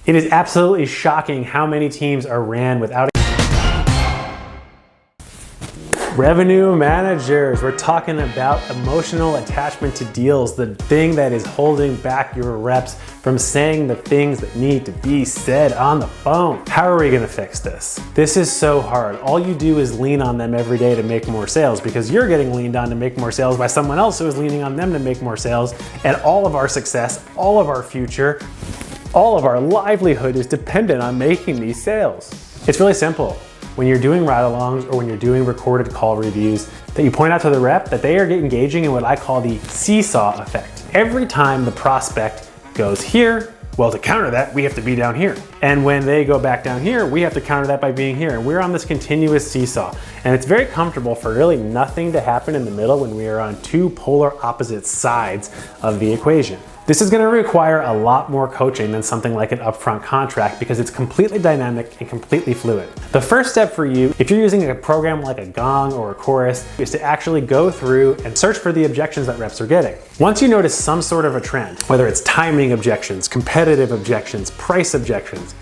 It is absolutely shocking how many teams are ran without revenue managers. We're talking about emotional attachment to deals, the thing that is holding back your reps from saying the things that need to be said on the phone. How are we gonna fix this? This is so hard. All you do is lean on them every day to make more sales because you're getting leaned on to make more sales by someone else who is leaning on them to make more sales. And all of our success, all of our future, all of our livelihood is dependent on making these sales. It's really simple. When you're doing ride-alongs or when you're doing recorded call reviews, that you point out to the rep that they are engaging in what I call the seesaw effect. Every time the prospect goes here, well, to counter that, we have to be down here. And when they go back down here, we have to counter that by being here. And we're on this continuous seesaw. And it's very comfortable for really nothing to happen in the middle when we are on two polar opposite sides of the equation. This is going to require a lot more coaching than something like an upfront contract because it's completely dynamic and completely fluid. The first step for you, if you're using a program like a Gong or a Chorus, is to actually go through and search for the objections that reps are getting. Once you notice some sort of a trend, whether it's timing objections, competitive objections, price objections,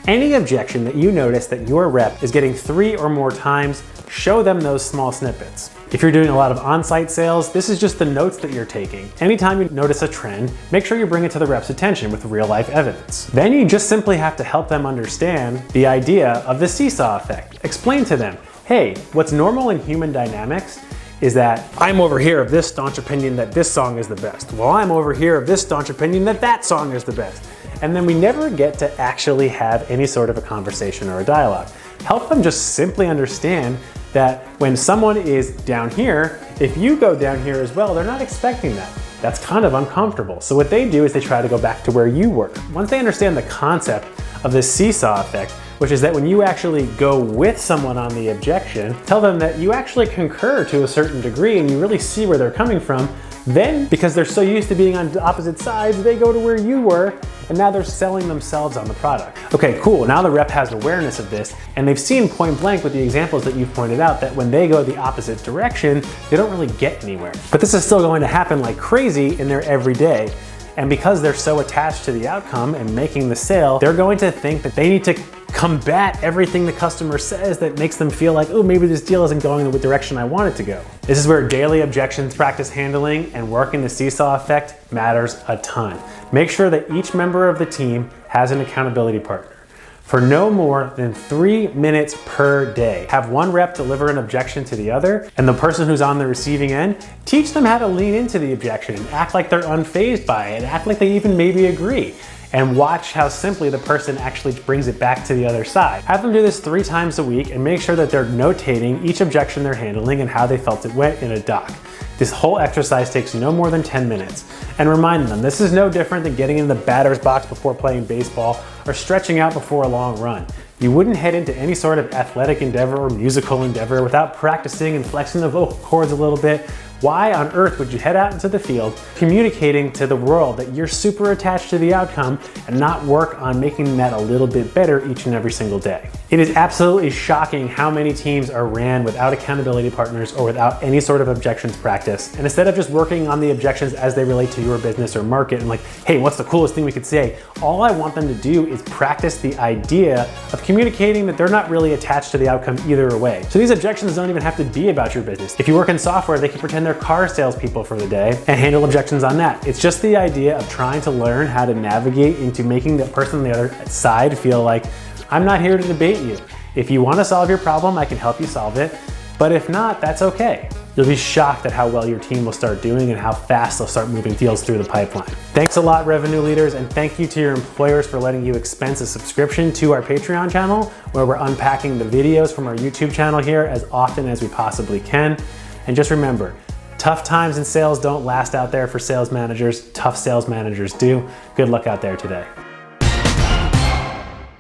any objection that you notice that your rep is getting 3 or more times, show them those small snippets. If you're doing a lot of on-site sales, this is just the notes that you're taking. Anytime you notice a trend, make sure you bring it to the rep's attention with real-life evidence. Then you just simply have to help them understand the idea of the seesaw effect. Explain to them, hey, what's normal in human dynamics is that I'm over here of this staunch opinion that this song is the best. Well, I'm over here of this staunch opinion that that song is the best. And then we never get to actually have any sort of a conversation or a dialogue. Help them just simply understand that when someone is down here, if you go down here as well, they're not expecting that. That's kind of uncomfortable. So what they do is they try to go back to where you were. Once they understand the concept of the seesaw effect, which is that when you actually go with someone on the objection, tell them that you actually concur to a certain degree and you really see where they're coming from, then, because they're so used to being on opposite sides, they go to where you were, and now they're selling themselves on the product. Okay, cool, now the rep has awareness of this, and they've seen point blank with the examples that you've pointed out that when they go the opposite direction, they don't really get anywhere. But this is still going to happen like crazy in their everyday. And because they're so attached to the outcome and making the sale, they're going to think that they need to combat everything the customer says that makes them feel like, oh, maybe this deal isn't going in the direction I want it to go. This is where daily objections practice handling and working the seesaw effect matters a ton. Make sure that each member of the team has an accountability partner. For no more than 3 minutes per day. Have one rep deliver an objection to the other, and the person who's on the receiving end, teach them how to lean into the objection and act like they're unfazed by it, act like they even maybe agree. And watch how simply the person actually brings it back to the other side. Have them do this 3 times a week and make sure that they're notating each objection they're handling and how they felt it went in a doc. This whole exercise takes no more than 10 minutes. And remind them, this is no different than getting in the batter's box before playing baseball or stretching out before a long run. You wouldn't head into any sort of athletic endeavor or musical endeavor without practicing and flexing the vocal cords a little bit. Why on earth would you head out into the field communicating to the world that you're super attached to the outcome and not work on making that a little bit better each and every single day? It is absolutely shocking how many teams are ran without accountability partners or without any sort of objections practice. And instead of just working on the objections as they relate to your business or market and like, hey, what's the coolest thing we could say? All I want them to do is practice the idea of communicating that they're not really attached to the outcome either way. So these objections don't even have to be about your business. If you work in software, they can pretend they're car salespeople for the day and handle objections on that. It's just the idea of trying to learn how to navigate into making the person on the other side feel like, I'm not here to debate you. If you want to solve your problem, I can help you solve it. But if not, that's okay. You'll be shocked at how well your team will start doing and how fast they'll start moving deals through the pipeline. Thanks a lot, revenue leaders, and thank you to your employers for letting you expense a subscription to our Patreon channel, where we're unpacking the videos from our YouTube channel here as often as we possibly can. And just remember, tough times in sales don't last out there for sales managers. Tough sales managers do. Good luck out there today.